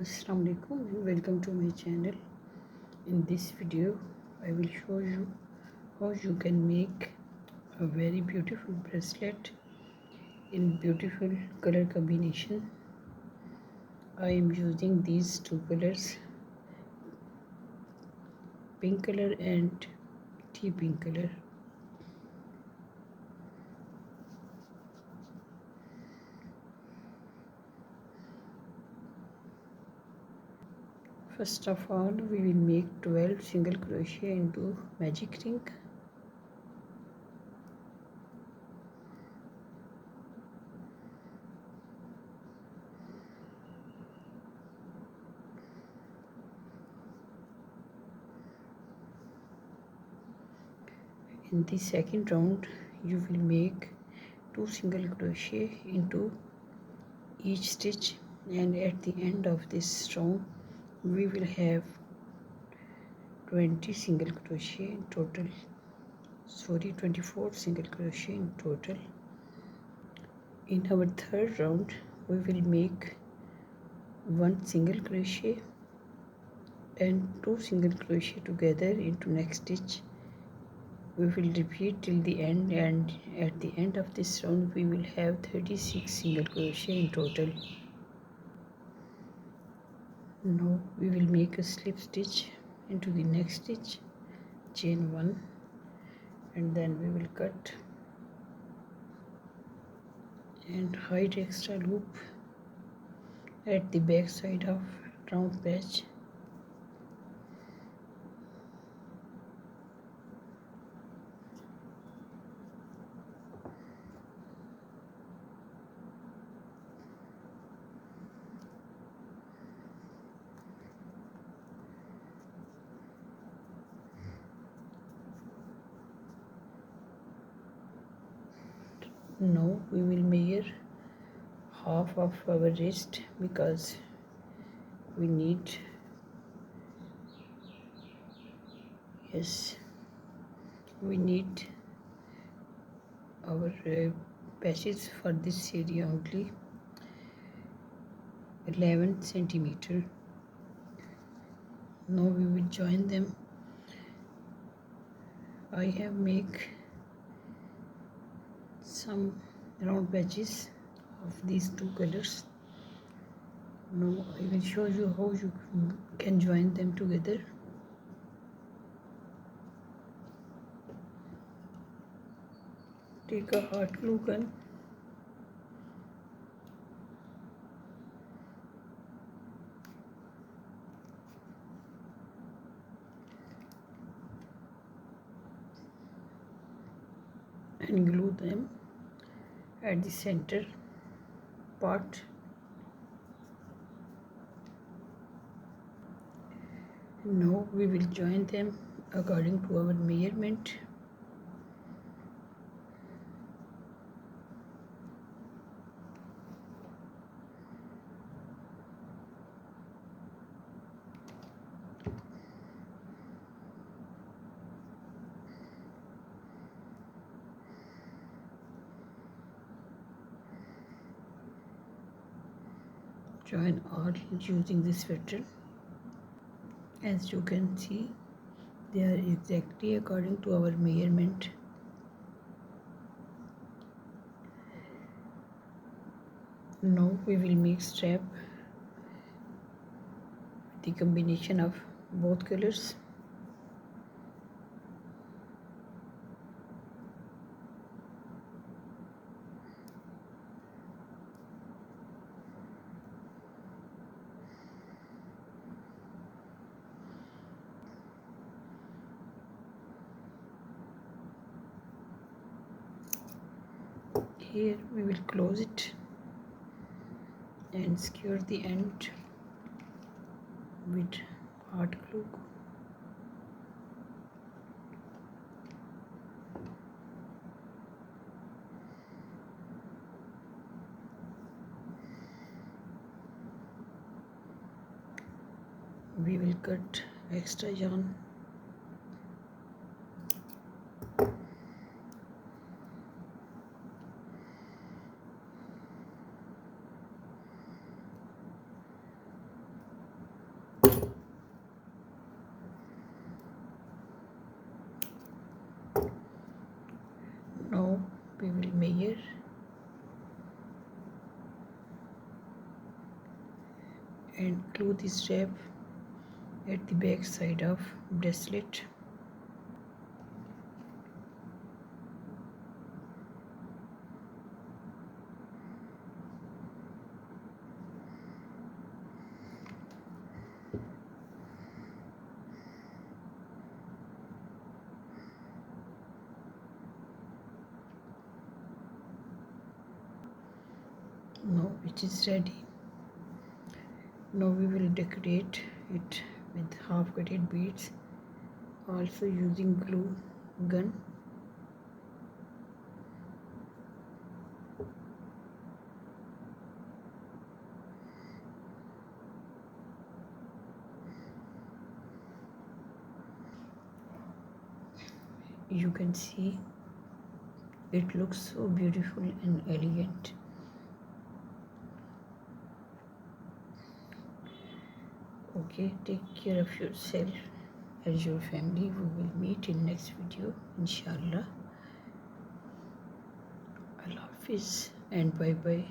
Assalamu alaikum and welcome to my channel. In this video I will show you how you can make a very beautiful bracelet in beautiful color combination. I am using these two colors, pink color and tea pink color. First of all, we will make 12 single crochet into magic ring. In the second round, you will make 2 single crochet into each stitch, and at the end of this round we will have 20 single crochet in total. 24 single crochet in total. In our third round we will make 1 single crochet and 2 single crochet together into next stitch. We will repeat till the end, and at the end of this round we will have 36 single crochet in total. Now we will make a slip stitch into the next stitch, chain 1, and then we will cut and hide extra loop at the back side of round patch. Now we will measure half of our wrist because we need our patches for this area only, 11 centimeter. Now we will join them. I have make some round patches of these two colors. Now I will show you how you can join them together. Take a hot glue gun and glue them at the center part. Now we will join them according to our measurement. Join all using this pattern. As you can see, they are exactly according to our measurement. Now we will make strap with the combination of both colors. Here we will close it and secure the end with hot glue. We will cut extra yarn. and glue this strap at the back side of bracelet. Now it is ready. Now we will decorate it with half coated beads, also using glue gun. You can see it looks so beautiful and elegant. Okay, take care of yourself and your family. We will meet in next video, inshallah. Allah Hafiz and bye bye.